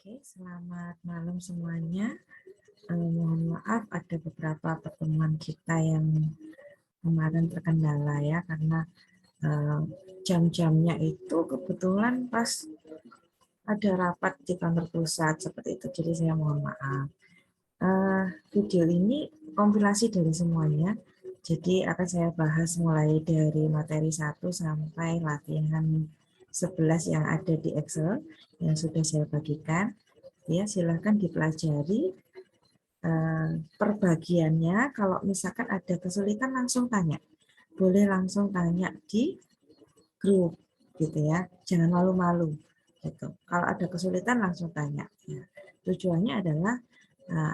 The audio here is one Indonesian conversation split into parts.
Oke, selamat malam semuanya. Mohon maaf ada beberapa pertemuan kita yang kemarin terkendala ya karena jam-jamnya itu kebetulan pas ada rapat di kantor pusat seperti itu. Jadi saya mohon maaf. Video ini kompilasi dari semuanya. Jadi akan saya bahas mulai dari materi 1 sampai latihan 11 yang ada di Excel yang sudah saya bagikan. Ya, silakan dipelajari perbagiannya. Kalau misalkan ada kesulitan langsung tanya. Boleh langsung tanya di grup gitu ya. Jangan malu-malu gitu. Kalau ada kesulitan langsung tanya. Ya. Tujuannya adalah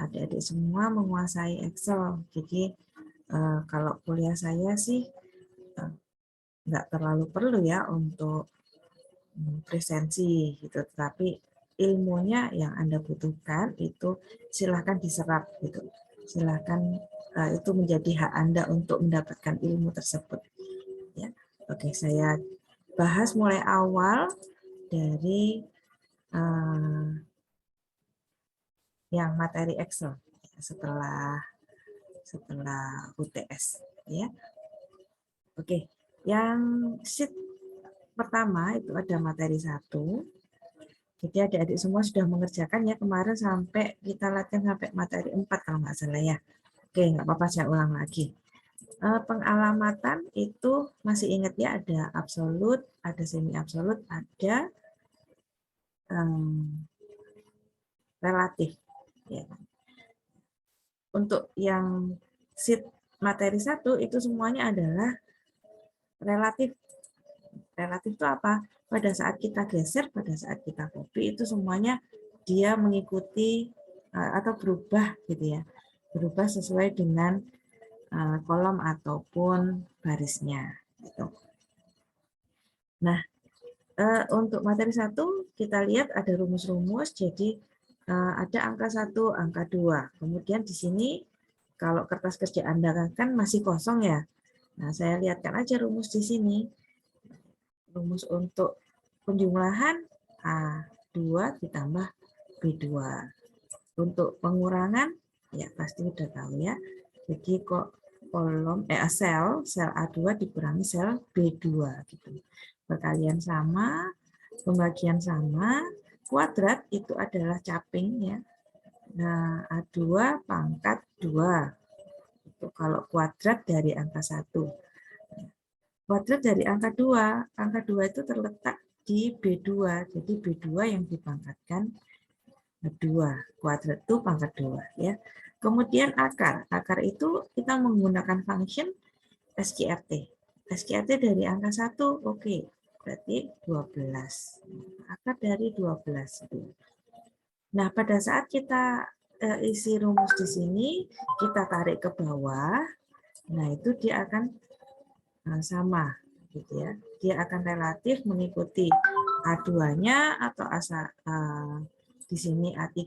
adik-adik semua menguasai Excel. Jadi kalau kuliah saya sih nggak terlalu perlu ya untuk presensi gitu, tetapi ilmunya yang Anda butuhkan itu silahkan diserap gitu. Silahkan itu menjadi hak Anda untuk mendapatkan ilmu tersebut. Ya. Oke, saya bahas mulai awal dari yang materi Excel setelah UTS ya. Oke, yang sheet pertama itu ada materi 1. Jadi adik-adik semua sudah mengerjakan ya kemarin sampai kita latihan sampai materi 4 kalau nggak salah ya. Oke, nggak apa-apa saya ulang lagi. Pengalamatan itu masih ingat ya, ada absolut, ada semi absolut, ada relatif. Ya. Untuk yang sheet materi 1 itu semuanya adalah relatif. Relatif itu apa? Pada saat kita geser, pada saat kita copy, itu semuanya dia mengikuti atau berubah gitu ya. Berubah sesuai dengan kolom ataupun barisnya. Gitu. Nah, untuk materi 1 kita lihat ada rumus-rumus. Jadi ada angka 1, angka 2. Kemudian di sini kalau kertas kerja Anda kan masih kosong ya. Nah, saya lihatkan aja rumus di sini. Rumus untuk penjumlahan A2 ditambah B2. Untuk pengurangan, ya pasti udah tahu ya. Jadi kok kolom sel A2 dikurangi sel B2 gitu. Perkalian sama, pembagian sama, kuadrat itu adalah caping ya. Nah, A2 pangkat 2. Itu kalau kuadrat dari angka 1. Kuadrat dari angka 2. Angka 2 itu terletak di B2. Jadi B2 yang dipangkatkan 2. Kuadrat itu pangkat 2 ya. Kemudian akar. Akar itu kita menggunakan function SQRT. SQRT dari angka 1, oke. Berarti 12. Akar dari 12 itu. Nah, pada saat kita isi rumus di sini, kita tarik ke bawah. Nah, itu dia akan sama gitu ya. Dia akan relatif mengikuti A2-nya atau di sini A3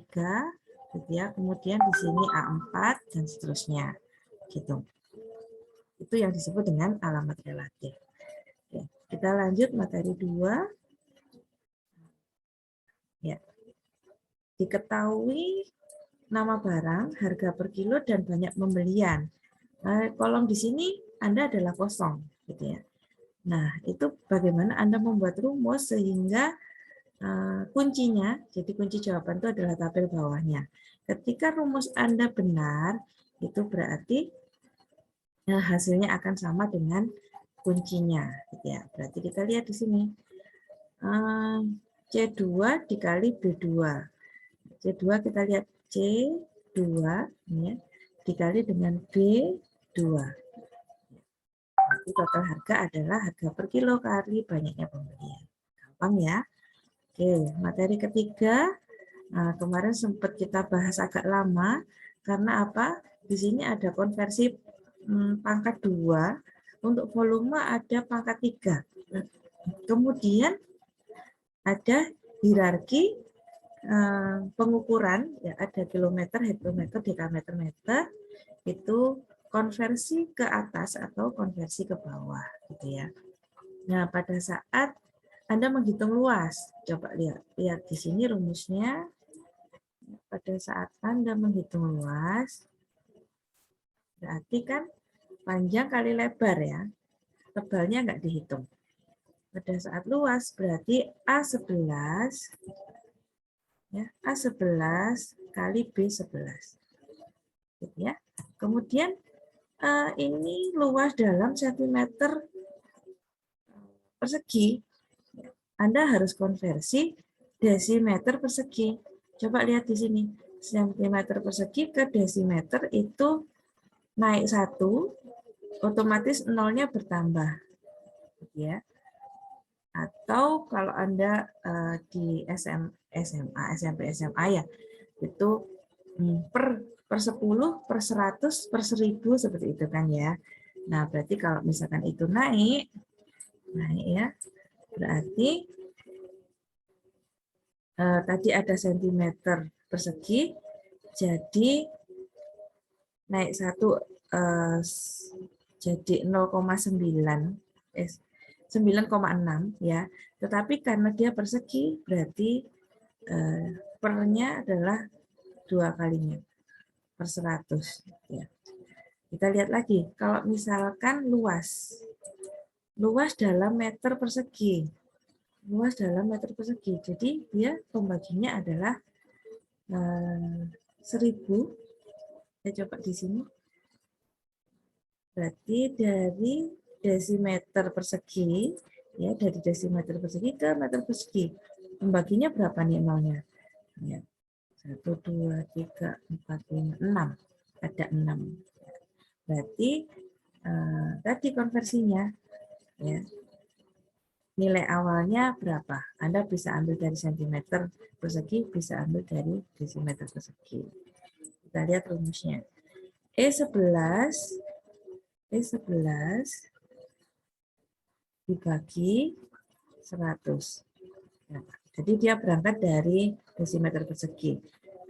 gitu ya. Kemudian di sini A4 dan seterusnya gitu. Itu yang disebut dengan alamat relatif. Oke, kita lanjut materi 2. Ya. Diketahui nama barang, harga per kilo dan banyak pembelian. Kolom di sini Anda adalah kosong gitu ya. Nah, itu bagaimana Anda membuat rumus sehingga kuncinya, jadi kunci jawaban itu adalah tabel bawahnya. Ketika rumus Anda benar, itu berarti hasilnya akan sama dengan kuncinya. Gitu ya. Berarti kita lihat di sini. C2 dikali B2. C2 kita lihat C2 ya, dikali dengan B2. Jadi total harga adalah harga per kilo kali banyaknya pembelian. Gampang ya. Oke, materi ketiga. Kemarin sempat kita bahas agak lama. Karena apa? Di sini ada konversi pangkat 2. Untuk volume ada pangkat 3. Kemudian ada hierarki pengukuran. Ya, ada kilometer, hektometer, dekameter, meter. Itu konversi ke atas atau konversi ke bawah gitu ya. Nah, pada saat Anda menghitung luas, coba lihat di sini rumusnya Pada saat Anda menghitung luas, berarti kan panjang kali lebar ya. Tebalnya nggak dihitung. Pada saat luas berarti A11 ya, A11 kali B11. Gitu ya. Kemudian ini luas dalam sentimeter persegi. Anda harus konversi desimeter persegi. Coba lihat di sini. Sentimeter persegi ke desimeter itu naik 1, otomatis nolnya bertambah. Ya. Atau kalau Anda di SMA, SMP, SMA ya, itu per 10, per 100, per 1000 seperti itu kan ya. Nah, berarti kalau misalkan itu naik ya, berarti tadi ada sentimeter persegi, jadi naik 1 jadi 0,9 9,6 ya. Tetapi karena dia persegi berarti pernya adalah 2 kalinya per 100 ya. Kita lihat lagi, kalau misalkan luas dalam meter persegi. Luas dalam meter persegi. Jadi dia pembaginya adalah 1000. Saya coba di sini. Berarti dari desimeter persegi, ya dari desimeter persegi ke meter persegi. Pembaginya berapa nih nolnya? Ya. 1, 2, 3, 4, 5, 6. Ada 6. Berarti tadi konversinya ya. Nilai awalnya berapa? Anda bisa ambil dari sentimeter persegi, bisa ambil dari desimeter persegi. Kita lihat rumusnya. E11 dibagi 100. Nah, jadi dia berangkat dari desimeter persegi.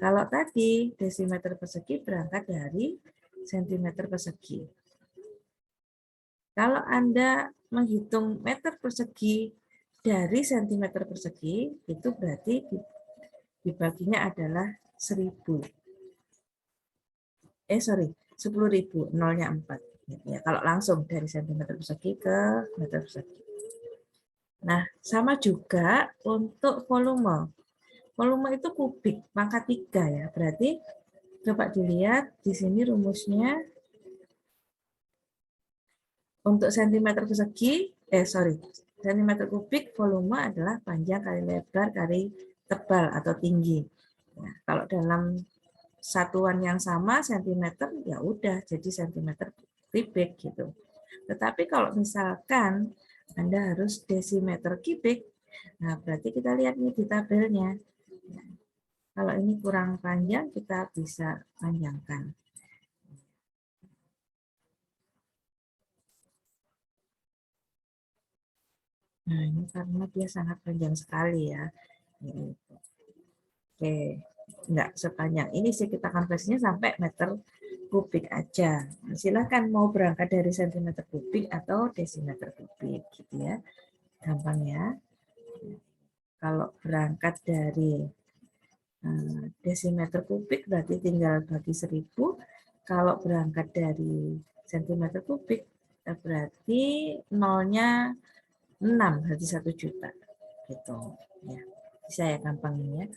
Kalau tadi desimeter persegi berangkat dari sentimeter persegi. Kalau Anda menghitung meter persegi dari sentimeter persegi, itu berarti dibaginya adalah 1000. 10.000, nolnya 4. Ya, kalau langsung dari sentimeter persegi ke meter persegi. Nah, sama juga untuk volume. Volume itu kubik, pangkat 3 ya. Berarti coba dilihat di sini rumusnya. Untuk sentimeter persegi, sentimeter kubik volume adalah panjang kali lebar kali tebal atau tinggi. Nah, kalau dalam satuan yang sama sentimeter ya udah jadi sentimeter kubik gitu. Tetapi kalau misalkan Anda harus desimeter kubik, nah berarti kita lihat nih di tabelnya. Nah, kalau ini kurang panjang kita bisa panjangkan. Nah, ini karena dia sangat panjang sekali ya. Oke, enggak sepanjang ini sih, kita konversinya sampai meter kubik aja. Silahkan mau berangkat dari sentimeter kubik atau desimeter kubik gitu ya. Gampang ya. Kalau berangkat dari desimeter kubik berarti tinggal bagi 1000. Kalau berangkat dari sentimeter kubik berarti nolnya 6, berarti 1 juta. Gitu ya. Bisa ya gampang ini ya.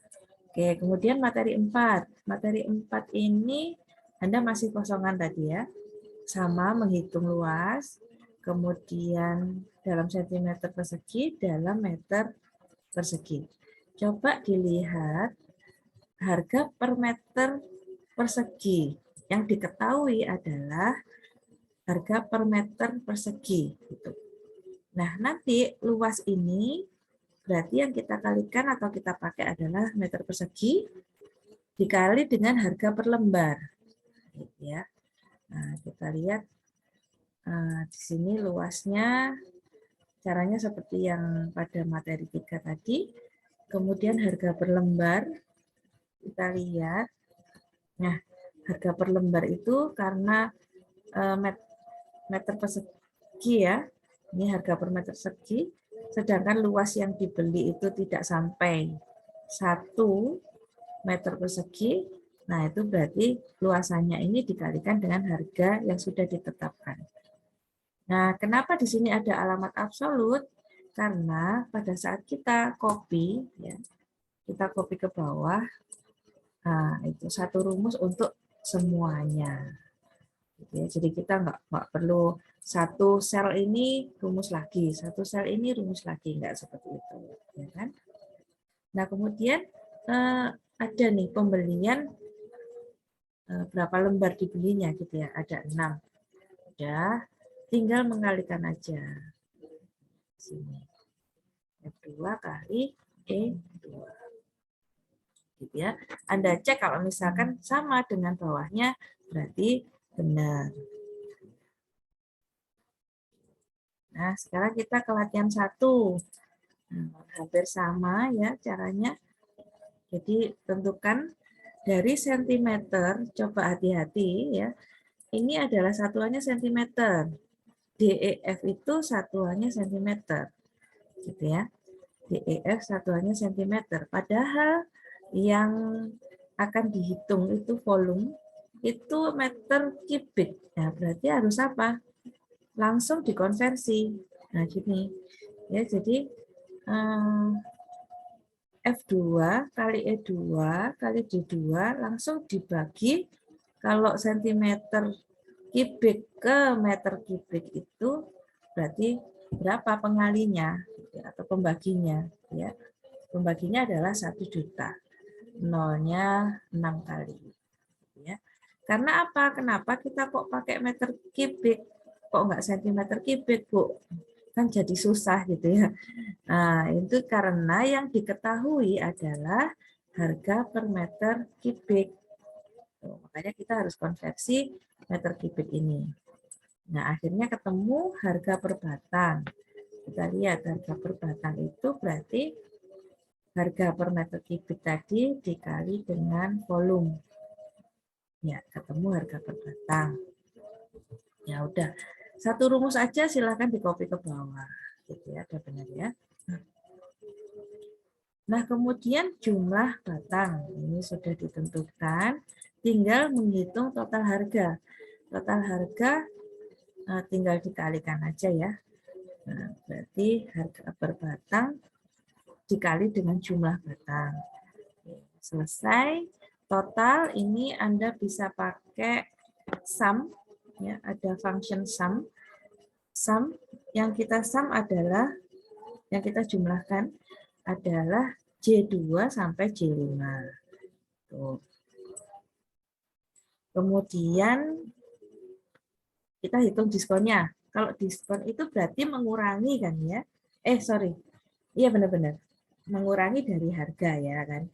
Oke, kemudian materi 4. Materi 4 ini Anda masih kosongan tadi ya. Sama menghitung luas, kemudian dalam sentimeter persegi, dalam meter persegi. Coba dilihat harga per meter persegi. Yang diketahui adalah harga per meter persegi. Nah, nanti luas ini berarti yang kita kalikan atau kita pakai adalah meter persegi dikali dengan harga per lembar. Ya. Nah, kita lihat di sini luasnya caranya seperti yang pada materi 3 tadi. Kemudian harga per lembar kita lihat. Nah, harga per lembar itu karena meter persegi ya. Ini harga per meter persegi. Sedangkan luas yang dibeli itu tidak sampai 1 meter persegi. Nah, itu berarti luasannya ini dikalikan dengan harga yang sudah ditetapkan. Nah, kenapa di sini ada alamat absolut? Karena pada saat kita copy, ya, kita copy ke bawah, nah, itu satu rumus untuk semuanya. Jadi kita nggak perlu satu sel ini rumus lagi, satu sel ini rumus lagi, nggak seperti itu, ya kan? Nah, kemudian ada nih pembelian berapa lembar dibelinya gitu ya, ada 6. Udah, tinggal mengalikan aja. Sini. F2 kali E2. Gitu ya. Anda cek kalau misalkan sama dengan bawahnya, berarti benar. Nah, sekarang kita ke latihan 1. Nah, hampir sama ya caranya. Jadi tentukan dari sentimeter, coba hati-hati ya. Ini adalah satuannya sentimeter. DEF itu satuannya sentimeter. Gitu ya. DEF satuannya sentimeter. Padahal yang akan dihitung itu volume, itu meter kubik. Nah, berarti harus apa? Langsung dikonversi. Nah, gini. Ya, jadi F2 kali E2 kali D2 langsung dibagi, kalau sentimeter kubik ke meter kubik itu berarti berapa pengalinya atau pembaginya ya. Pembaginya adalah 1 juta. Nolnya 6 kali ya. Karena apa? Kenapa kita kok pakai meter kubik? Kok enggak sentimeter kubik, Bu? Kan jadi susah gitu ya. Nah, itu karena yang diketahui adalah harga per meter kubik. Makanya kita harus konversi meter kubik ini. Nah, akhirnya ketemu harga per batang. Kita lihat harga per batang itu berarti harga per meter kubik tadi dikali dengan volume. Ya, ketemu harga per batang. Ya udah, satu rumus aja silakan di-copy ke bawah. Gitu ya, udah benar ya. Nah, kemudian jumlah batang ini sudah ditentukan, tinggal menghitung total harga. Total harga tinggal dikalikan aja ya. Nah, berarti harga per batang dikali dengan jumlah batang. Selesai. Total ini Anda bisa pakai sum, ya, ada function sum. Sum yang kita sum adalah, yang kita jumlahkan adalah J2 sampai J5. Tuh. Kemudian kita hitung diskonnya. Kalau diskon itu berarti mengurangi kan ya. Sorry. Iya benar-benar. Mengurangi dari harga ya kan.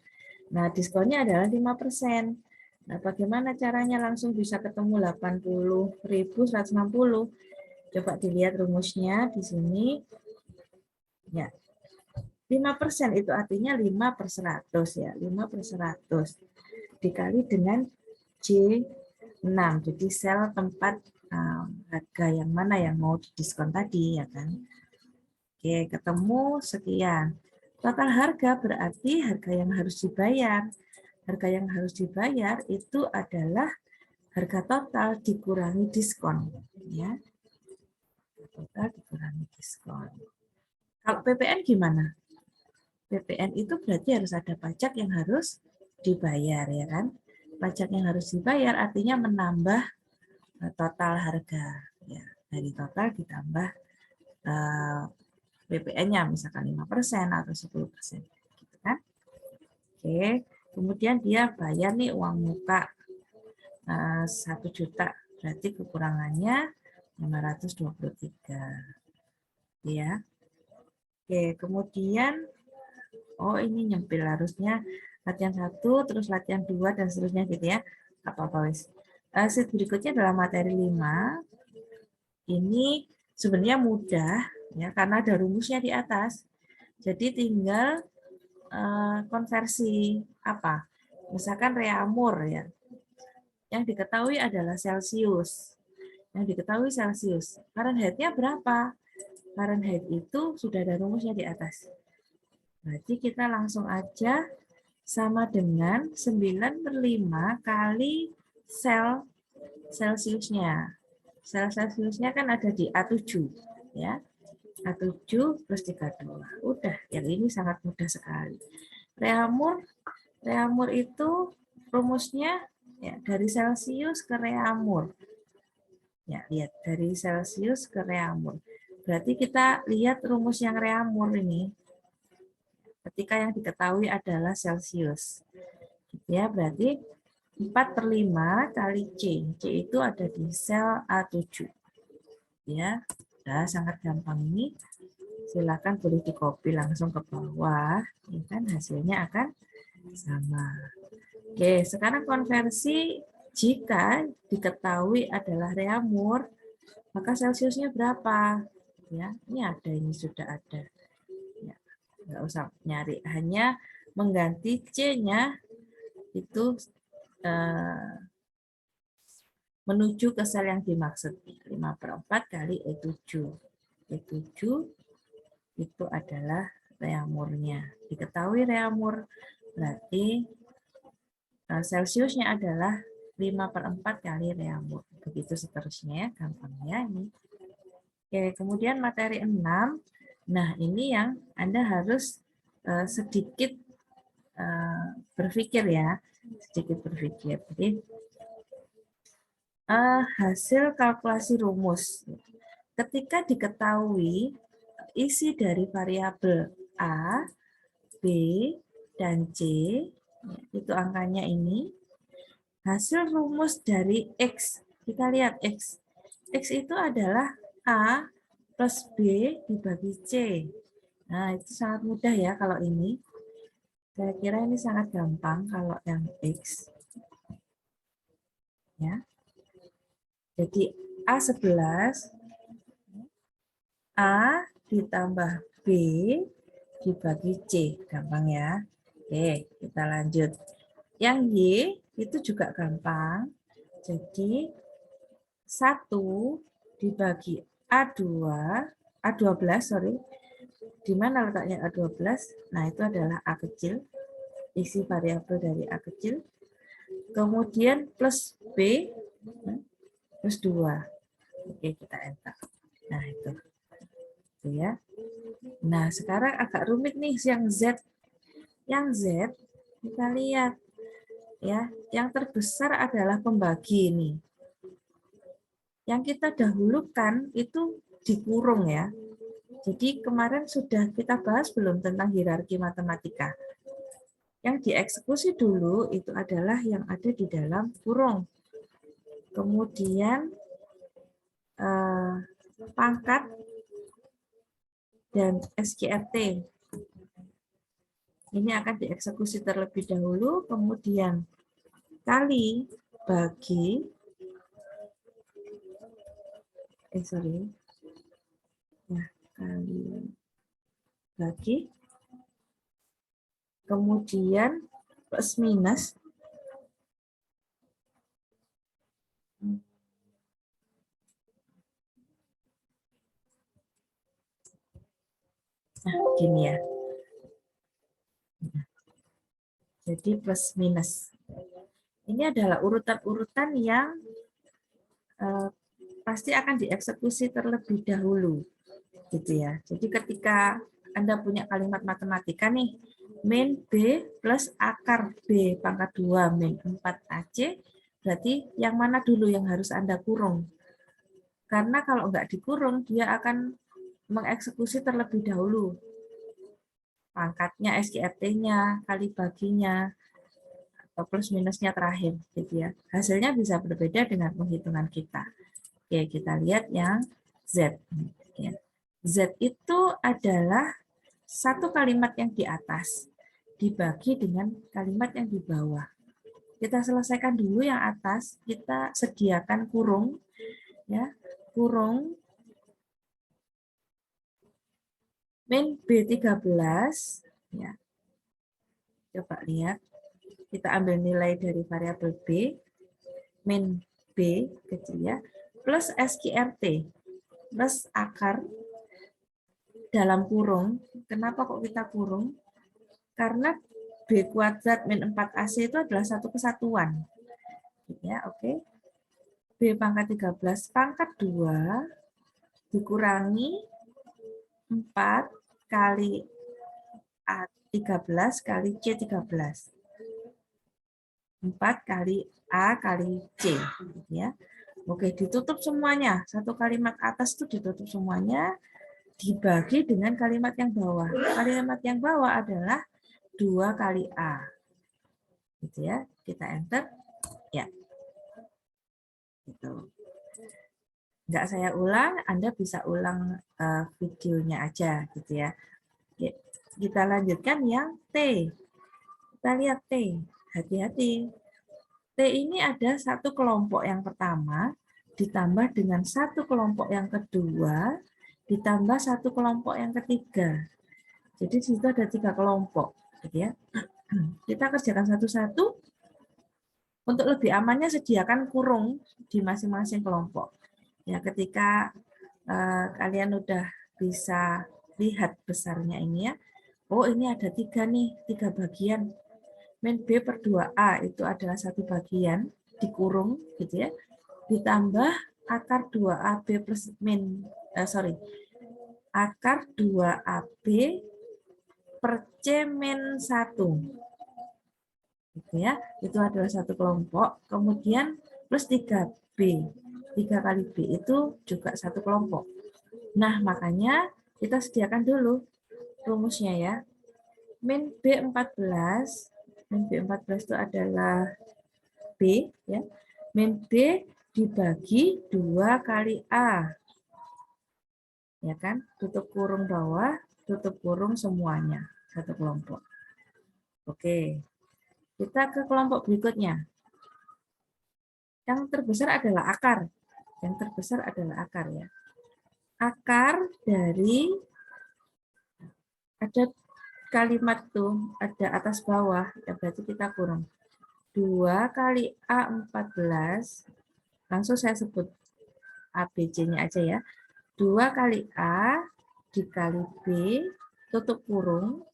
Nah, diskonnya adalah 5%. Nah, bagaimana caranya langsung bisa ketemu 80.160? Coba dilihat rumusnya di sini. Ya. 5% itu artinya 5/100 ya. 5/100 dikali dengan J6. Jadi sel tempat harga yang mana yang mau didiskon tadi ya kan. Oke, ketemu sekian. Total harga berarti harga yang harus dibayar. Harga yang harus dibayar itu adalah harga total dikurangi diskon ya. Total dikurangi diskon. Kalau PPN gimana? PPN itu berarti harus ada pajak yang harus dibayar ya kan. Pajak yang harus dibayar artinya menambah total harga ya. Dari total ditambah PPN-nya misalkan 5% atau 10% gitu kan. Oke, kemudian dia bayar nih uang muka 1 juta, berarti kekurangannya 523 ya. Oke, kemudian ini nyempil, harusnya latihan 1 terus latihan 2 dan seterusnya gitu ya. Apa-apa wis. Sheet berikutnya adalah materi 5. Ini sebenarnya mudah ya karena ada rumusnya di atas. Jadi tinggal konversi apa? Misalkan reamur ya. Yang diketahui adalah Celcius. Yang diketahui Celcius. Fahrenheit-nya berapa? Fahrenheit itu sudah ada rumusnya di atas. Berarti kita langsung aja sama dengan 9/5 kali sel Celsiusnya. Sel Celsiusnya kan ada di A7, ya. A7 plus 32. Udah, yang ini sangat mudah sekali. Reamur itu rumusnya ya dari Celsius ke reamur. Ya, lihat dari Celsius ke reamur. Berarti kita lihat rumus yang reamur ini. Ketika yang diketahui adalah Celsius. Ya, berarti 4/5 kali C. C itu ada di sel A7. Ya, nah, sangat gampang ini. Silakan boleh di-copy langsung ke bawah. Ya kan, hasilnya akan sama. Oke, sekarang konversi jika diketahui adalah reamur, maka Celsiusnya berapa? Ya, ini ada, ini sudah ada. Ya, nggak usah nyari, hanya mengganti C-nya itu menuju ke sel yang dimaksud. 5/4 kali E7. E7 itu adalah reamurnya. Diketahui reamur, berarti Celsiusnya adalah 5/4 kali reamur. Begitu seterusnya ya, gampangnya ini. Oke, kemudian materi 6. Nah, ini yang Anda harus sedikit berpikir ya. Sedikit berpikir. Jadi, hasil kalkulasi rumus. Ketika diketahui isi dari variabel A, B, dan C, itu angkanya ini, hasil rumus dari X, kita lihat X. X itu adalah A plus B dibagi C. Nah, itu sangat mudah ya kalau ini. Saya kira ini sangat gampang kalau yang X. Ya. Jadi A11, A ditambah B dibagi C. Gampang ya. Oke, kita lanjut. Yang Y itu juga gampang. Jadi 1 dibagi A12, sorry. Di mana letaknya A12? Nah, itu adalah A kecil. Isi variabel dari A kecil. Kemudian plus B plus 2. Oke, kita enter. Nah, itu ya. Nah, sekarang agak rumit nih yang Z. Yang Z, kita lihat. Ya, yang terbesar adalah pembagi ini. Yang kita dahulukan itu dikurung ya. Jadi kemarin sudah kita bahas belum tentang hierarki matematika. Yang dieksekusi dulu itu adalah yang ada di dalam kurung. Kemudian pangkat dan SKRT. Ini akan dieksekusi terlebih dahulu, kemudian kali bagi, kali bagi, kemudian plus minus, nah gini ya. Jadi plus minus. Ini adalah urutan-urutan yang pasti akan dieksekusi terlebih dahulu, gitu ya. Jadi ketika Anda punya kalimat matematika nih, min B plus akar B pangkat 2 min 4AC, berarti yang mana dulu yang harus Anda kurung? Karena kalau nggak dikurung, dia akan mengeksekusi terlebih dahulu. Pangkatnya, SKRT-nya, kali baginya, atau plus minusnya terakhir. Gitu ya. Hasilnya bisa berbeda dengan penghitungan kita. Oke, kita lihat yang Z. Z itu adalah satu kalimat yang di atas dibagi dengan kalimat yang di bawah. Kita selesaikan dulu yang atas, kita sediakan kurung, ya, kurung min B13, ya. Coba lihat, kita ambil nilai dari variabel B, min B kecil ya, plus SKRT, plus akar dalam kurung. Kenapa kok kita kurung? Karena B kuadrat min 4AC itu adalah satu kesatuan. Ya, oke. B pangkat 13 pangkat 2 dikurangi 4 kali A13 kali C13. 4 kali A kali C. Ya. Oke, ditutup semuanya. Satu kalimat atas itu ditutup semuanya, dibagi dengan kalimat yang bawah. Kalimat yang bawah adalah 2 kali A. Gitu ya. Kita enter. Ya. Gitu. Nggak saya ulang, Anda bisa ulang videonya aja gitu ya. Kita lanjutkan yang T. Kita lihat T. Hati-hati. T ini ada satu kelompok yang pertama ditambah dengan satu kelompok yang kedua ditambah satu kelompok yang ketiga. Jadi di situ ada 3 kelompok, gitu ya. Kita kerjakan satu-satu. Untuk lebih amannya sediakan kurung di masing-masing kelompok. Ya, ketika kalian udah bisa lihat besarnya ini ya. Oh, ini ada 3 nih, 3 bagian. Min B per 2A itu adalah satu bagian dikurung gitu ya. Ditambah akar 2AB plus akar 2AB per C min 1. Gitu ya. Itu adalah satu kelompok. Kemudian plus 3B. 3 kali B itu juga satu kelompok. Nah, makanya kita sediakan dulu rumusnya ya. Min B14. Min B14 itu adalah B. Ya. Min B dibagi 2 kali A. Ya kan? Tutup kurung bawah, tutup kurung semuanya. Satu kelompok. Oke. Kita ke kelompok berikutnya. Yang terbesar adalah akar. Yang terbesar adalah akar ya. Akar dari ada kalimat tuh, ada atas bawah, ya berarti kita kurung. 2 kali A14, langsung saya sebut ABC-nya aja ya. 2 kali A dikali B, tutup kurung,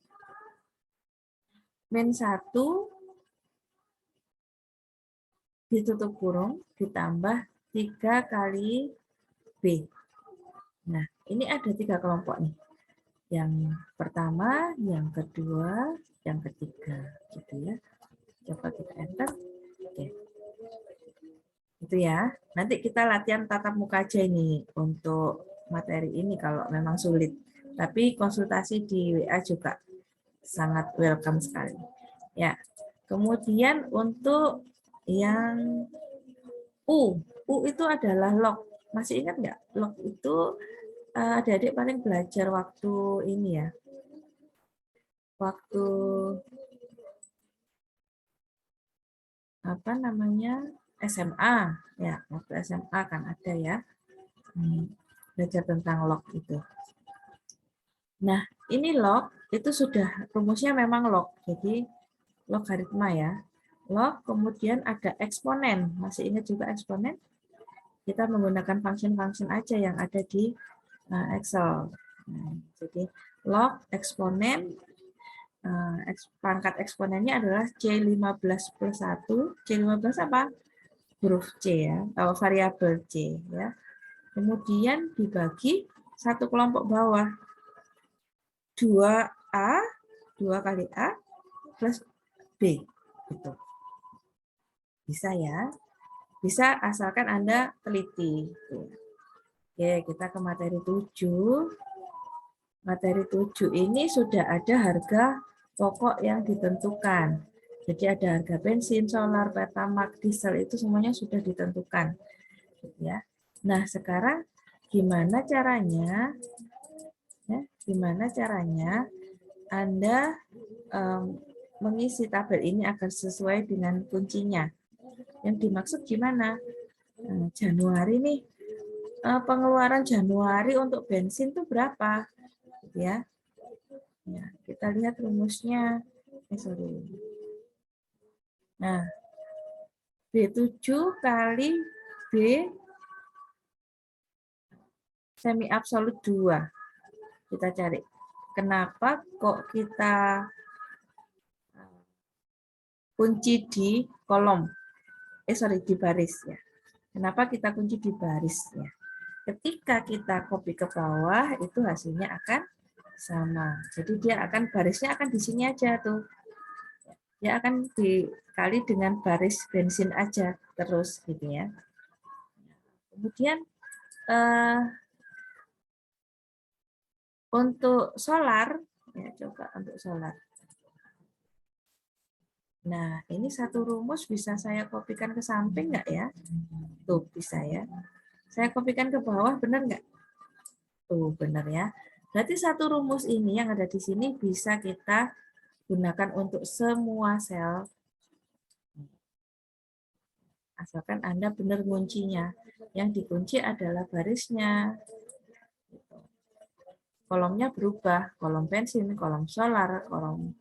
min 1 ditutup kurung, ditambah 3 kali B. Nah, ini ada 3 kelompok nih. Yang pertama, yang kedua, yang ketiga. Gitu ya. Coba kita enter. Oke. Itu ya. Nanti kita latihan tatap muka aja ini untuk materi ini kalau memang sulit. Tapi konsultasi di WA juga sangat welcome sekali. Ya. Kemudian untuk yang U itu adalah log. Masih ingat nggak? Log itu adik-adik paling belajar waktu ini ya. Waktu apa namanya? SMA. Ya, waktu SMA kan ada ya. Belajar tentang log itu. Nah, ini log itu sudah rumusnya memang log. Jadi logaritma ya. Log kemudian ada eksponen. Masih ingat juga eksponen? Kita menggunakan function-function aja yang ada di Excel. Nah, jadi log eksponen, pangkat eksponennya adalah C15 plus 1. C15 apa? Huruf C ya, atau variabel C ya. Kemudian dibagi satu kelompok bawah. 2A, 2 kali A plus B. Gitu. Bisa ya. Bisa asalkan Anda teliti. Oke, kita ke materi 7. Materi 7 ini sudah ada harga pokok yang ditentukan. Jadi ada harga bensin, solar, pertamax, diesel itu semuanya sudah ditentukan. Ya. Nah, sekarang gimana caranya? Ya, gimana caranya Anda mengisi tabel ini agar sesuai dengan kuncinya? Yang dimaksud gimana? Januari nih, pengeluaran Januari untuk bensin itu berapa? Ya, kita lihat rumusnya. Nah, B7 kali B semi absolut 2. Kita cari. Kenapa kok kita kunci di kolom. Di baris ya. Kenapa kita kunci di baris ya? Ketika kita copy ke bawah, itu hasilnya akan sama. Jadi dia akan barisnya akan di sini aja tuh. Dia akan dikali dengan baris bensin aja terus gitu ya. Kemudian untuk solar, ya coba untuk solar. Nah, ini satu rumus bisa saya kopikan ke samping nggak ya? Tuh, bisa ya. Saya kopikan ke bawah, benar nggak? Tuh, benar ya. Berarti satu rumus ini yang ada di sini bisa kita gunakan untuk semua sel. Asalkan Anda benar kuncinya. Yang dikunci adalah barisnya. Kolomnya berubah, kolom bensin, kolom solar, kolom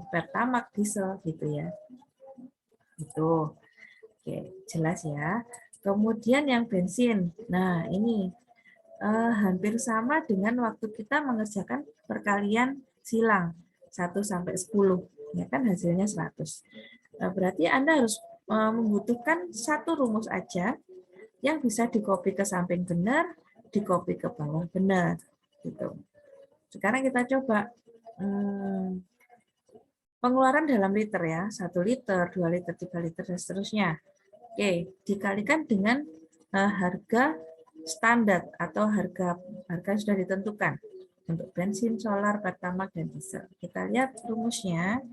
pertamax, diesel gitu ya. Itu. Oke, jelas ya. Kemudian yang bensin. Nah, ini hampir sama dengan waktu kita mengerjakan perkalian silang 1 sampai 10. Ya kan hasilnya 100. Berarti Anda harus membutuhkan satu rumus aja yang bisa dikopi ke samping benar, dikopi ke bawah benar. Gitu. Sekarang kita coba pengeluaran dalam liter ya, 1 liter, 2 liter, 3 liter, dan seterusnya. Oke, dikalikan dengan harga standar atau harga yang sudah ditentukan untuk bensin, solar, pertamax, dan diesel. Kita lihat rumusnya.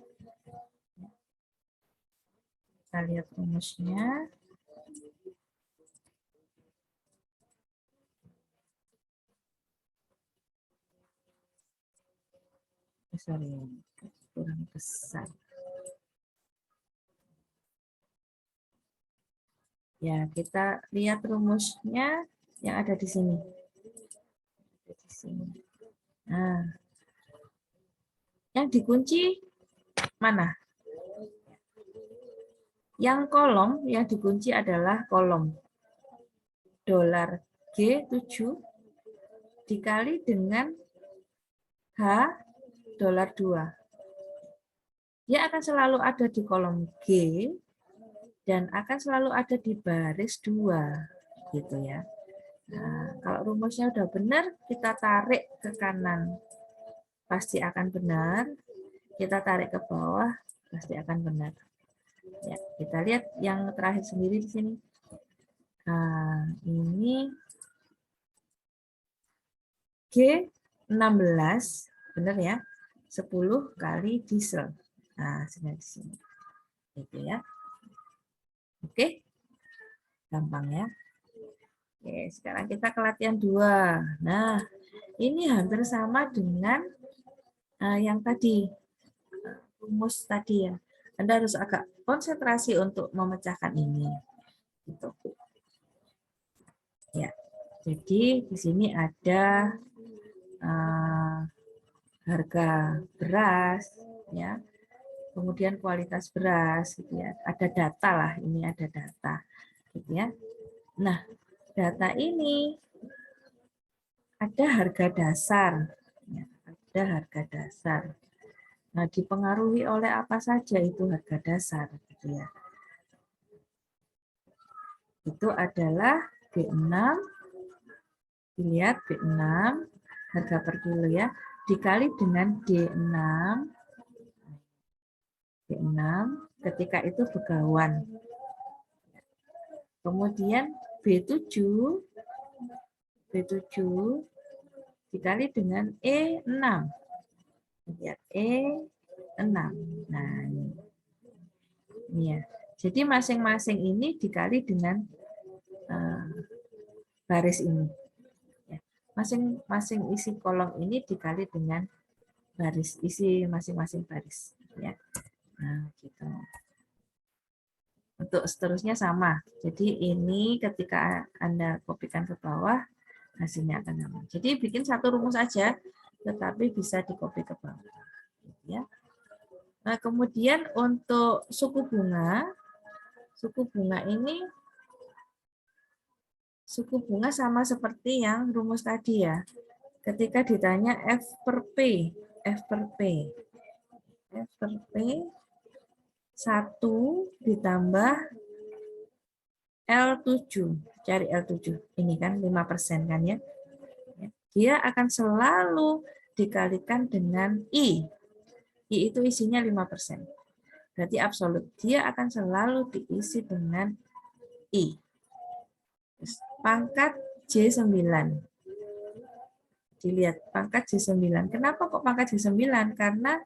Sorry, kurang besar. Ya, kita lihat rumusnya yang ada di sini. Nah, yang dikunci mana? Yang kolom yang dikunci adalah kolom dolar G7 dikali dengan H dolar 2. Dia akan selalu ada di kolom G dan akan selalu ada di baris 2 gitu ya. Nah, kalau rumusnya udah benar, kita tarik ke kanan pasti akan benar. Kita tarik ke bawah pasti akan benar. Ya, kita lihat yang terakhir sendiri di sini. Nah, ini G16, benar ya? 10 kali diesel. Nah, di sini. Itu ya. Oke. Gampang ya. Oke, sekarang kita ke latihan 2. Nah, ini hampir sama dengan yang tadi. Rumus tadi ya. Anda harus agak konsentrasi untuk memecahkan ini. Gitu. Ya. Jadi di sini ada harga beras, ya, kemudian kualitas beras, gitu ya. Ada data lah, ini ada data, gitu ya. Nah, data ini ada harga dasar, ya, ada harga dasar. Nah, dipengaruhi oleh apa saja itu harga dasar, gitu ya. Itu adalah B6, dilihat B6, harga per kilo ya, dikali dengan D6, B6 ketika itu begawan. Kemudian B7 dikali dengan E6. Lihat E6. Nah, ini ya. Jadi masing-masing ini dikali dengan baris ini. Masing-masing isi kolom ini dikali dengan baris, isi masing-masing baris. Ya. Nah, gitu. Untuk seterusnya sama. Jadi ini ketika Anda kopikan ke bawah, hasilnya akan sama. Jadi bikin satu rumus saja, tetapi bisa dikopi ke bawah. Ya. Nah, kemudian untuk suku bunga ini suku bunga sama seperti yang rumus tadi ya. Ketika ditanya F per P 1 ditambah L7. Cari L7. Ini kan 5% kan ya. Dia akan selalu dikalikan dengan I. I itu isinya 5%. Berarti absolut. Dia akan selalu diisi dengan I. Pangkat J9. Dilihat pangkat J9. Kenapa kok pangkat J9? Karena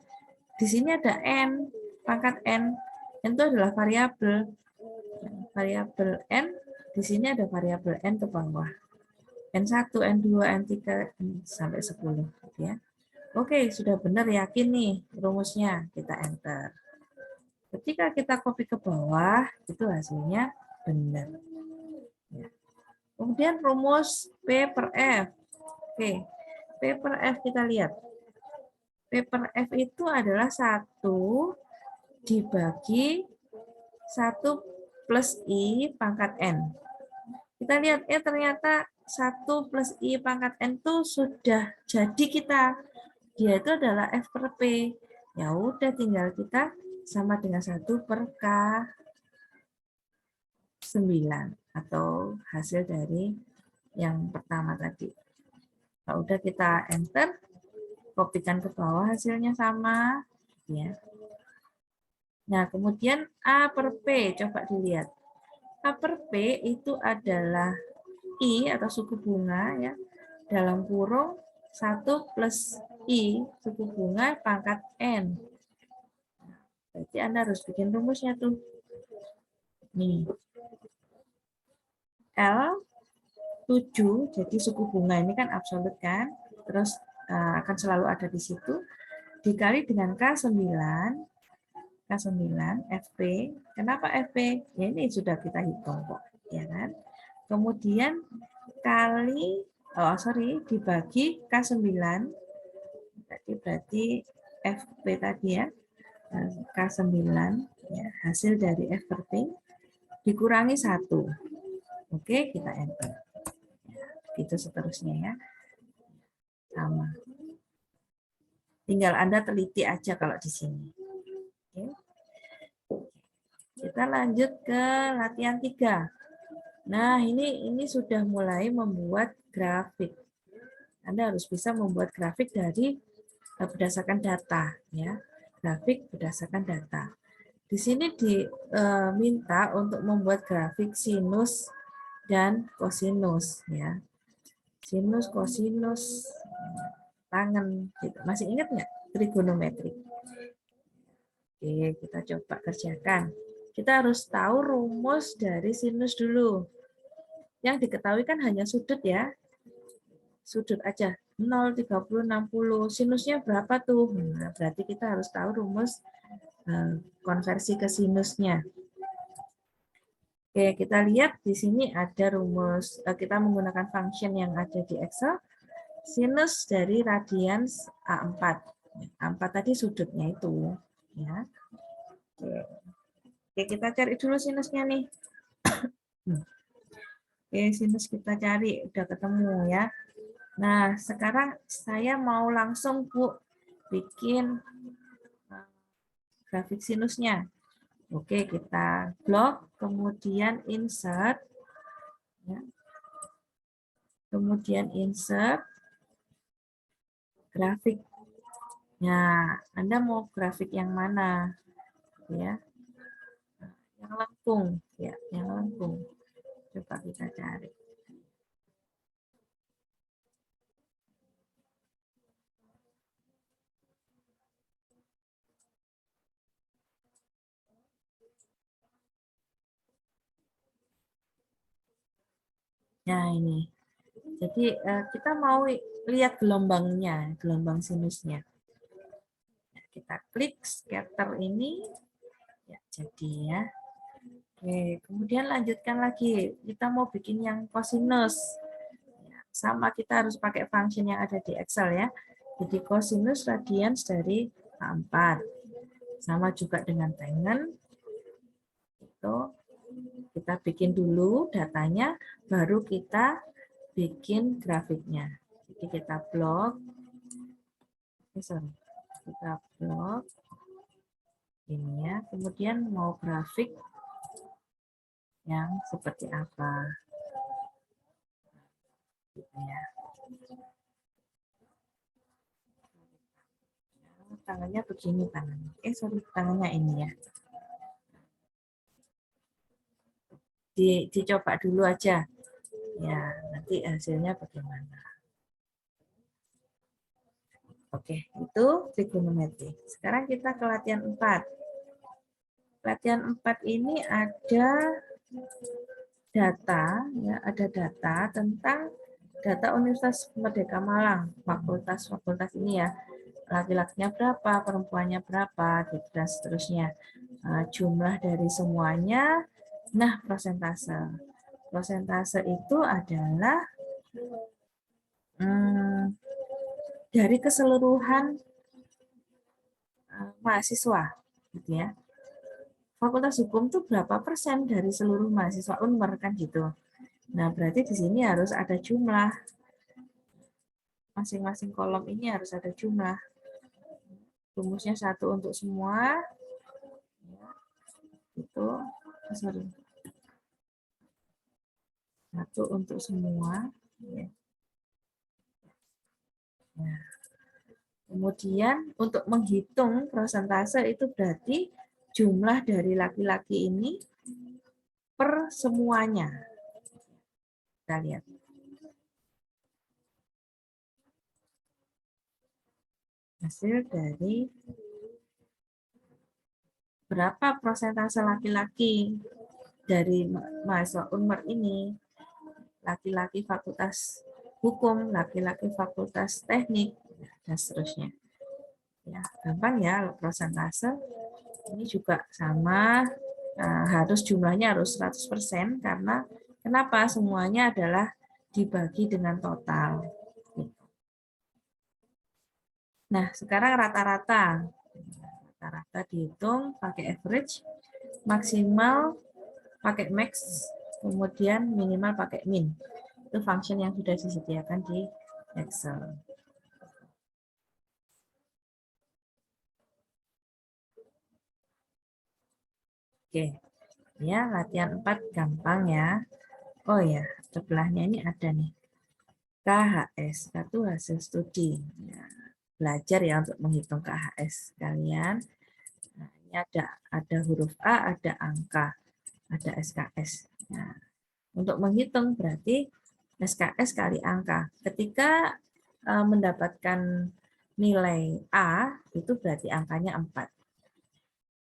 di sini ada N. Pangkat N. N itu adalah variabel. Variabel N. Di sini ada variabel N ke bawah. N1, N2, N3, sampai 10. Ya. Oke, sudah benar, yakin nih rumusnya. Kita enter. Ketika kita copy ke bawah, itu hasilnya benar. Ya. Kemudian rumus P per F. Oke, P per F kita lihat. P per F itu adalah 1 dibagi 1 plus I pangkat N. Kita lihat, ternyata 1 plus I pangkat N itu sudah jadi kita. Dia itu adalah F per P. Ya udah, tinggal kita sama dengan 1 per K9 atau hasil dari yang pertama tadi. Nah, udah kita enter, kopikan ke bawah hasilnya sama. Ya. Nah, kemudian A per P, coba dilihat. A per P itu adalah I atau suku bunga ya, dalam kurung 1 plus I suku bunga pangkat N. Berarti Anda harus bikin rumusnya tuh. Nih. L7, jadi suku bunga ini kan absolut kan, terus akan selalu ada di situ, dikali dengan K9, FP. Kenapa FP? Ya ini sudah kita hitung kok, ya kan? Kemudian kali, dibagi K9, berarti FP tadi ya, K9, ya, hasil dari F per P, dikurangi 1. Oke, kita enter. Itu seterusnya ya. Sama. Tinggal Anda teliti aja kalau di sini. Oke. Kita lanjut ke latihan 3. Nah, ini sudah mulai membuat grafik. Anda harus bisa membuat grafik dari berdasarkan data ya. Grafik berdasarkan data. Di sini diminta untuk membuat grafik sinus dan kosinus ya. Sinus, kosinus, tangan gitu. Masih ingat nggak trigonometri? Oke, kita coba kerjakan. Kita harus tahu rumus dari sinus dulu. Yang diketahui kan hanya sudut ya. Sudut aja. 0, 30, 60. Sinusnya berapa tuh? Nah, berarti kita harus tahu rumus konversi ke sinusnya. Oke, kita lihat di sini ada rumus. Kita menggunakan function yang ada di Excel. Sinus dari radians A4. A4 tadi sudutnya itu. Ya. Oke, kita cari dulu sinusnya nih. Oke, sinus kita cari, udah ketemu ya. Nah, sekarang saya mau langsung Bu bikin grafik sinusnya. Oke, kita blok, kemudian insert. Ya. Kemudian insert grafik. Nah, Anda mau grafik yang mana? Ya. Yang lengkung, ya, yang lengkung. Coba kita cari. Nah, ini. Jadi kita mau lihat gelombangnya, gelombang sinusnya. Nah, kita klik scatter ini, ya jadi ya. Oke, kemudian lanjutkan lagi. Kita mau bikin yang kosinus. Ya, sama, kita harus pakai function yang ada di Excel ya. Jadi kosinus radians dari A4. Sama juga dengan tangen. Itu kita bikin dulu datanya, baru kita bikin grafiknya. Jadi kita blok, kita blok, Ini ya. Kemudian mau grafik yang seperti apa. Gitu ya. Tangannya begini tangannya. Sorry, tangannya ini ya. Dicoba dulu aja. Ya, nanti hasilnya bagaimana. Oke, itu trigonometri. Sekarang kita ke latihan 4. Latihan 4 ini ada data, ya, ada data tentang data Universitas Merdeka Malang, fakultas-fakultas ini ya. Laki-lakinya berapa, perempuannya berapa, gitu, dan seterusnya. Jumlah dari semuanya, nah persentase. Persentase itu adalah dari keseluruhan mahasiswa, gitu ya. Fakultas Hukum itu berapa persen dari seluruh mahasiswa Unmer kan gitu. Nah, berarti di sini harus ada jumlah. Masing-masing kolom ini harus ada jumlah. Rumusnya 1 untuk semua. Itu, sorry. 1 untuk semua. Nah, kemudian untuk menghitung persentase itu berarti jumlah dari laki-laki ini per semuanya. Kita lihat. Hasil dari berapa persentase laki-laki dari mahasiswa Unmer ini, laki-laki fakultas hukum, laki-laki fakultas teknik, dan seterusnya. Ya, gampang ya persentase. Ini juga sama, harus jumlahnya harus 100% karena kenapa? Semuanya adalah dibagi dengan total. Nah, sekarang rata-rata. Rata-rata dihitung pakai average, maksimal pakai max, kemudian minimal pakai min. Itu function yang sudah disediakan di Excel. Oke, ya latihan 4 gampang ya. Oh ya, sebelahnya ini ada nih. KHS, itu hasil studi. Ya, belajar ya untuk menghitung KHS kalian. Nah, ini ada huruf A, ada angka, ada SKS. Nah, untuk menghitung berarti SKS kali angka. Ketika mendapatkan nilai A, itu berarti angkanya 4.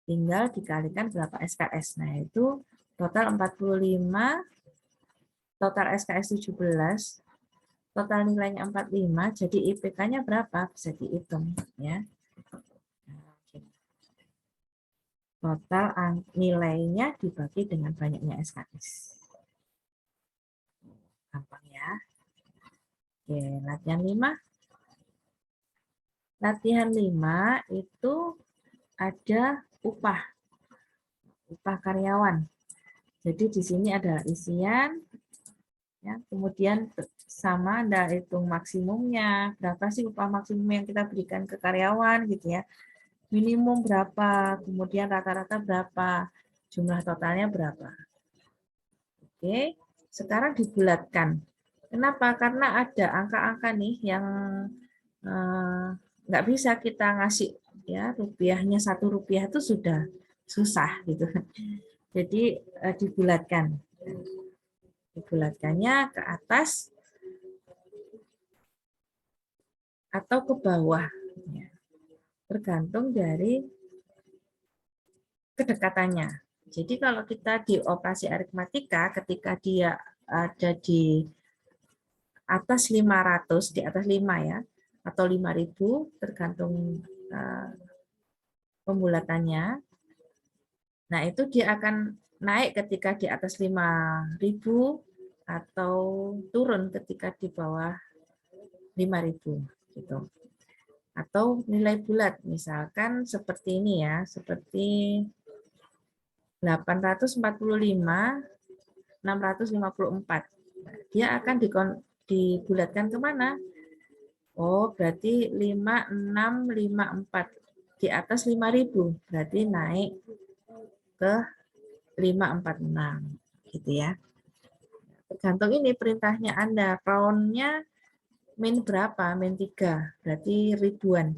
Tinggal dikalikan berapa SKS. Nah, itu total 45, total SKS 17, total nilainya 45, jadi IPK-nya berapa? Bisa dihitung. Ya. Total nilainya dibagi dengan banyaknya SKS. Gampang ya. Oke, latihan 5. Latihan 5 itu ada upah karyawan. Jadi di sini ada isian, ya, kemudian sama Anda hitung maksimumnya, berapa sih upah maksimum yang kita berikan ke karyawan gitu ya. Minimum berapa, kemudian rata-rata berapa, jumlah totalnya berapa. Oke, sekarang dibulatkan. Kenapa? Karena ada angka-angka nih yang nggak bisa kita ngasih ya rupiahnya Rp1 itu sudah susah gitu. Jadi dibulatkan. Dibulatkannya ke atas atau ke bawah. Tergantung dari kedekatannya. Jadi kalau kita di operasi aritmatika, ketika dia ada di atas 500, di atas 5 ya, atau 5.000, tergantung pembulatannya. Nah, itu dia akan naik ketika di atas 5.000 atau turun ketika di bawah 5.000 gitu. Atau nilai bulat, misalkan seperti ini ya, seperti 845, 654. Dia akan dibulatkan kemana? Oh, berarti 5654. di atas 5.000, berarti naik ke 546 gitu ya. Tergantung ini perintahnya Anda, round-nya min berapa? Min 3, berarti ribuan.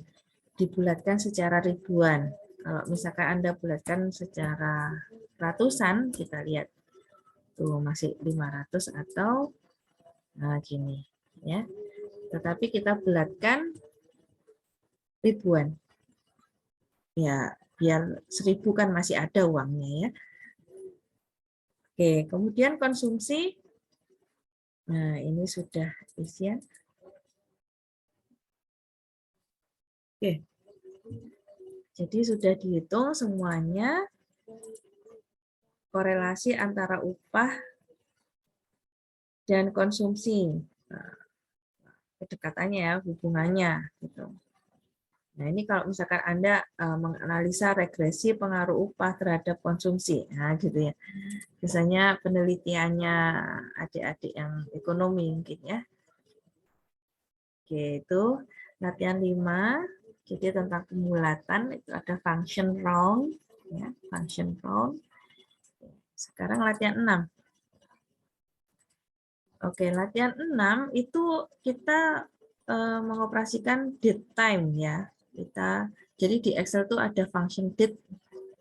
Dibulatkan secara ribuan. Kalau misalkan Anda bulatkan secara ratusan, kita lihat tuh masih 500 atau gini ya. Tetapi kita bulatkan ribuan. Ya, biar 1.000 kan masih ada uangnya ya. Oke, kemudian konsumsi. Nah, ini sudah isian. Oke. Jadi sudah dihitung semuanya korelasi antara upah dan konsumsi. Nah, kedekatannya ya, hubungannya gitu. Nah, ini kalau misalkan Anda menganalisa regresi pengaruh upah terhadap konsumsi. Nah, gitu ya. Biasanya penelitiannya adik-adik yang ekonomi mungkin ya. Oke, itu latihan 5. Jadi tentang pembulatan itu ada function round ya, function round. Sekarang latihan 6. Oke, latihan 6 itu kita mengoperasikan date time ya. Jadi di Excel itu ada function date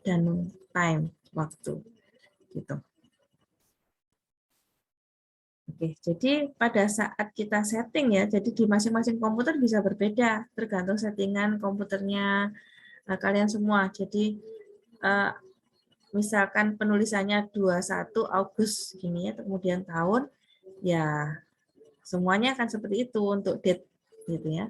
dan time, waktu gitu. Oke, jadi pada saat kita setting ya, jadi di masing-masing komputer bisa berbeda, tergantung settingan komputernya kalian semua. Jadi misalkan penulisannya 21 Agustus gini ya, kemudian tahun, ya semuanya akan seperti itu untuk date gitu ya.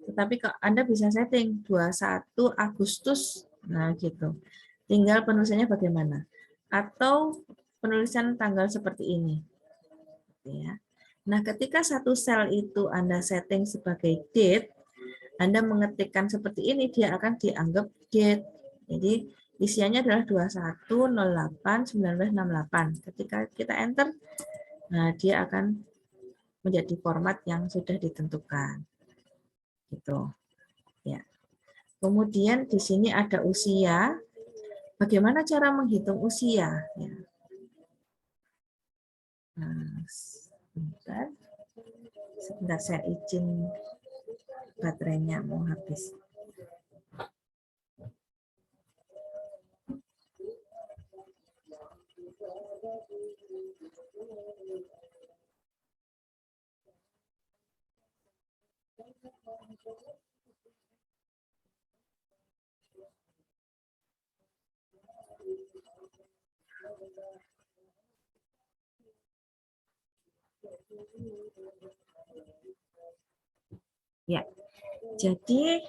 Tetapi kalau Anda bisa setting 21 Agustus, nah gitu. Tinggal penulisannya bagaimana. Atau penulisan tanggal seperti ini. Ya. Nah, ketika satu sel itu Anda setting sebagai date, Anda mengetikkan seperti ini, dia akan dianggap date. Jadi, isiannya adalah 21081968. Ketika kita enter, nah dia akan menjadi format yang sudah ditentukan. Gitu. Ya. Kemudian di sini ada usia. Bagaimana cara menghitung usia? Ya. Nah, sebentar saya izin baterainya mau habis. Ya, jadi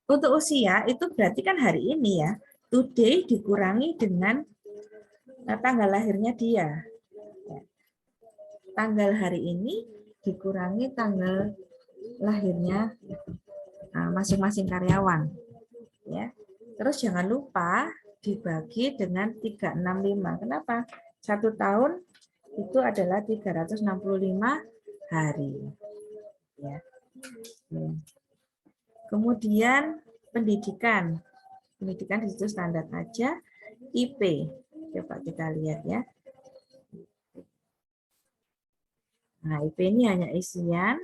untuk usia itu berarti kan hari ini ya, today dikurangi dengan tanggal lahirnya dia. Tanggal hari ini dikurangi tanggal lahirnya masing-masing karyawan. Ya. Terus jangan lupa dibagi dengan 365. Kenapa? 1 tahun itu adalah 365 hari. Ya. Kemudian pendidikan. Pendidikan di situ standar aja. IP. Coba kita lihat ya. Nah, IP ini hanya isian.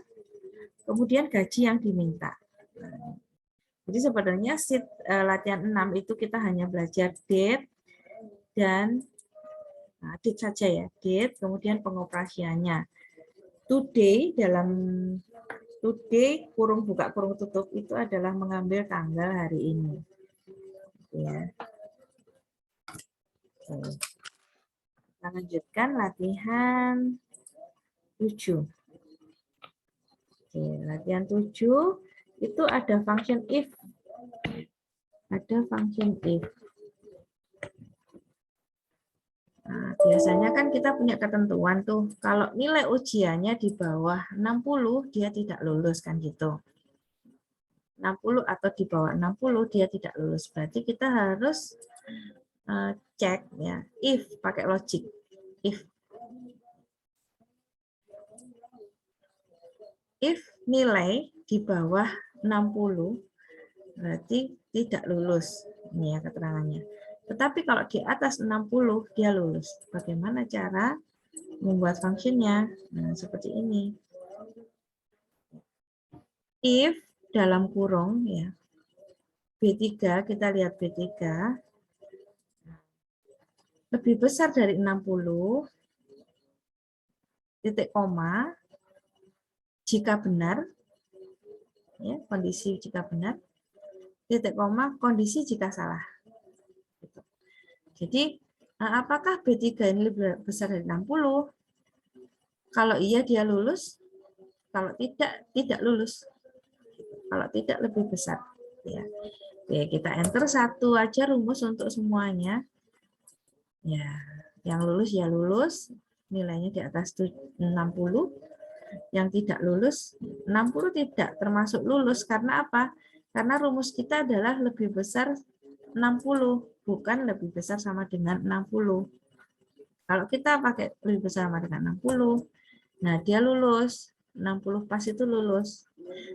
Kemudian gaji yang diminta. Jadi sebenarnya sheet latihan 6 itu kita hanya belajar date dan date saja ya, date, kemudian pengoperasiannya. Today dalam today kurung buka kurung tutup itu adalah mengambil tanggal hari ini. Ya. Oke. Kita lanjutkan latihan 7. Oke, latihan 7 itu ada function if. Ada function if. Nah, biasanya kan kita punya ketentuan tuh, kalau nilai ujiannya di bawah 60, dia tidak lulus kan gitu. 60 atau di bawah 60, dia tidak lulus. Berarti kita harus cek ya, if pakai logic. If nilai di bawah 60, berarti tidak lulus. Ini ya keterangannya. Tetapi kalau di atas 60 dia lulus. Bagaimana cara membuat fungsinya? Nah, seperti ini. If dalam kurung ya. B3, kita lihat B3 lebih besar dari 60 titik koma jika benar ya, kondisi jika benar, titik koma kondisi jika salah. Jadi apakah B3 ini lebih besar dari 60? Kalau iya dia lulus, kalau tidak lulus. Kalau tidak lebih besar ya. Oke, kita enter satu aja rumus untuk semuanya. Ya, yang lulus ya lulus, nilainya di atas 60. Yang tidak lulus 60 tidak termasuk lulus karena apa? Karena rumus kita adalah lebih besar 60, bukan lebih besar sama dengan 60. Kalau kita pakai lebih besar sama dengan 60, nah dia lulus. 60 pas itu lulus.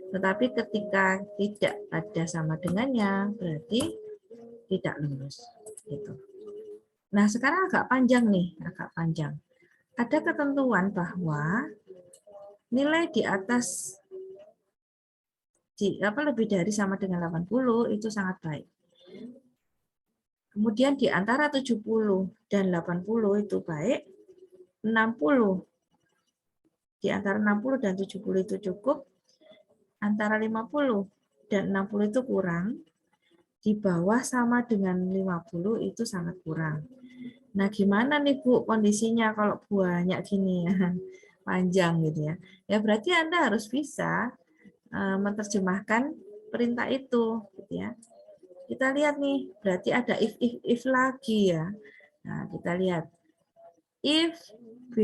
Tetapi ketika tidak ada sama dengannya, berarti tidak lulus. Gitu. Nah, sekarang agak panjang nih, agak panjang. Ada ketentuan bahwa nilai di atas lebih dari sama dengan 80 itu sangat baik. Kemudian di antara 70 dan 80 itu baik, 60 di antara 60 dan 70 itu cukup, antara 50 dan 60 itu kurang, di bawah sama dengan 50 itu sangat kurang. Nah, gimana nih Bu kondisinya kalau banyak gini ya, panjang gitu ya. Ya berarti Anda harus bisa menerjemahkan perintah itu gitu ya. Kita lihat nih, berarti ada if lagi ya. Nah, kita lihat. If B,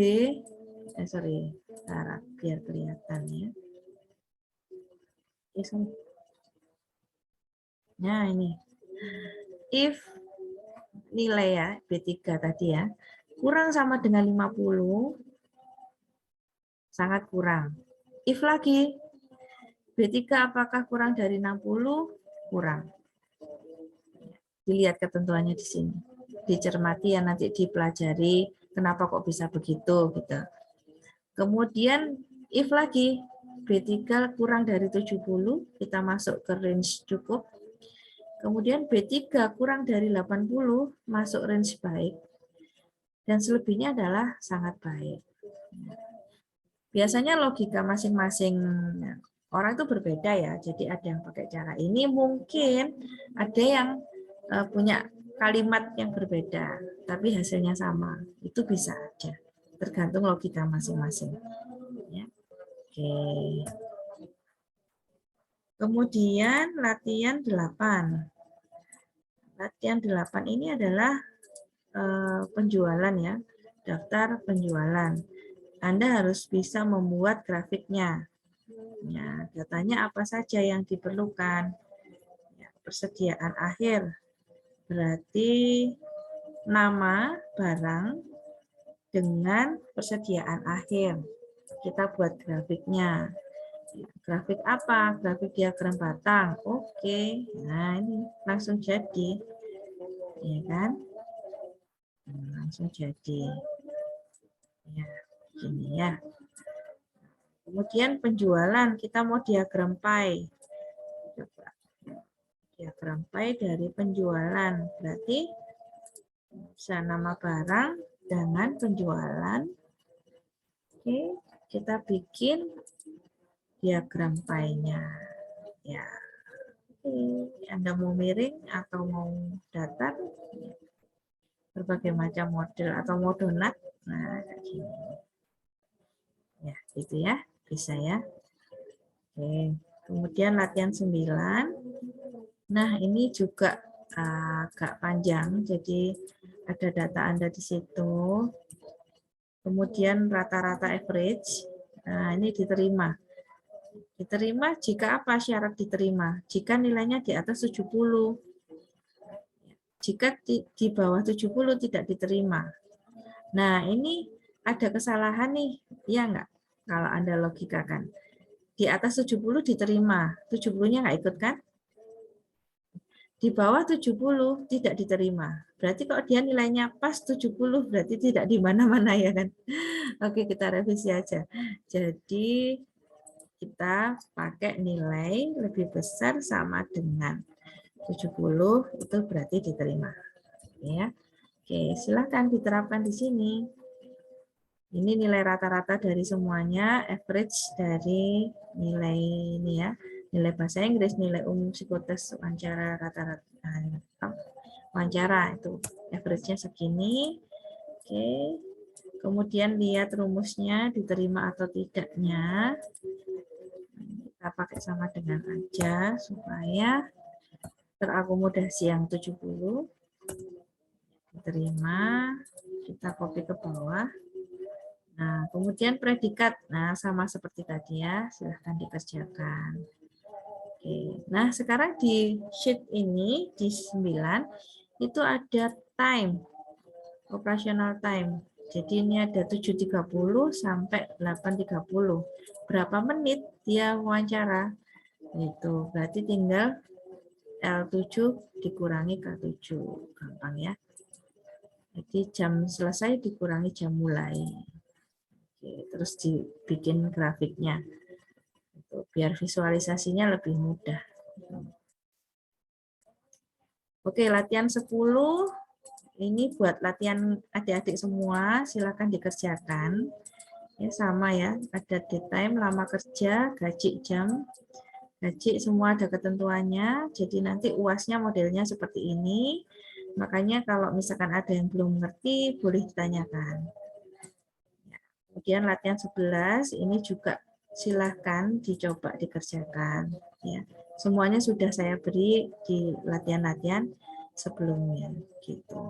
biar kelihatan ya. Nah, ini. If nilai ya, B3 tadi ya, kurang sama dengan 50, sangat kurang. If lagi, B3 apakah kurang dari 60? Kurang. Dilihat ketentuannya di sini. Dicermati ya, nanti dipelajari kenapa kok bisa begitu gitu. Kemudian if lagi B3 kurang dari 70, kita masuk ke range cukup. Kemudian B3 kurang dari 80, masuk range baik. Dan selebihnya adalah sangat baik. Biasanya logika masing-masing orang itu berbeda ya. Jadi ada yang pakai cara ini, mungkin ada yang punya kalimat yang berbeda, tapi hasilnya sama. Itu bisa aja, tergantung logika masing-masing. Ya. Oke. Kemudian latihan 8. Latihan 8 ini adalah penjualan ya, daftar penjualan. Anda harus bisa membuat grafiknya. Ya, datanya apa saja yang diperlukan. Ya, persediaan akhir, berarti nama barang dengan persediaan akhir. Kita buat grafiknya. Grafik apa? Grafik diagram batang. Oke. Nah, ini langsung jadi. Ya kan? Langsung jadi. Ya, gini ya. Kemudian penjualan, kita mau diagram pie. Coba. Diagram pie dari penjualan. Berarti bisa nama barang dengan penjualan. Oke, kita bikin diagram pie-nya. Ya. Anda mau miring atau mau datar, berbagai macam model atau mau donat, nah kayak gini. Ya, gitu ya, bisa ya. Oke, kemudian latihan 9. Nah, ini juga agak panjang, jadi ada data Anda di situ. Kemudian rata-rata average, nah ini diterima. Diterima jika apa syarat diterima? Jika nilainya di atas 70. Jika di bawah 70 tidak diterima. Nah, ini ada kesalahan nih, ya enggak? Kalau Anda logikakan. Di atas 70 diterima, 70-nya enggak ikut kan? Di bawah 70 tidak diterima. Berarti kalau dia nilainya pas 70 berarti tidak di mana-mana ya kan. Oke, kita revisi aja. Jadi kita pakai nilai lebih besar sama dengan 70 itu berarti diterima. Ya. Oke, silakan diterapkan di sini. Ini nilai rata-rata dari semuanya, average dari nilai ini ya. Nilai bahasa Inggris, nilai umum psikotes, wawancara rata-rata. Wawancara itu average-nya segini. Oke. Kemudian lihat rumusnya diterima atau tidaknya. Kita pakai sama dengan aja supaya terakomodasi yang 70 diterima. Kita copy ke bawah. Nah, kemudian predikat. Nah, sama seperti tadi ya, silahkan dikerjakan. Oke. Nah, sekarang di sheet ini, di 9, itu ada time, operational time. Jadi ini ada 7.30 sampai 8.30. Berapa menit dia wawancara? Itu berarti tinggal L7 dikurangi K7. Gampang ya. Jadi jam selesai dikurangi jam mulai. Oke, terus dibikin grafiknya. Biar visualisasinya lebih mudah. Oke, latihan 10. Ini buat latihan adik-adik semua, silakan dikerjakan. Ya, sama ya, ada date time, lama kerja, gaji jam. Gaji semua ada ketentuannya, jadi nanti UAS-nya modelnya seperti ini. Makanya kalau misalkan ada yang belum ngerti, boleh ditanyakan. Kemudian latihan 11, ini juga silahkan dicoba dikerjakan. Ya, semuanya sudah saya beri di latihan-latihan sebelumnya. Gitu.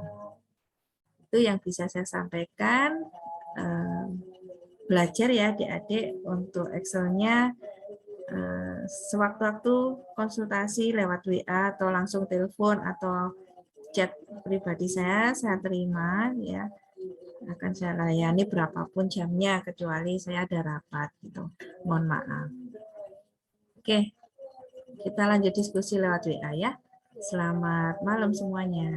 Itu yang bisa saya sampaikan. Belajar ya adik-adik untuk Excel-nya sewaktu-waktu konsultasi lewat WA atau langsung telepon atau chat pribadi saya terima ya, akan saya layani berapapun jamnya kecuali saya ada rapat gitu. Mohon maaf. Oke, kita lanjut diskusi lewat WA ya. Selamat malam semuanya.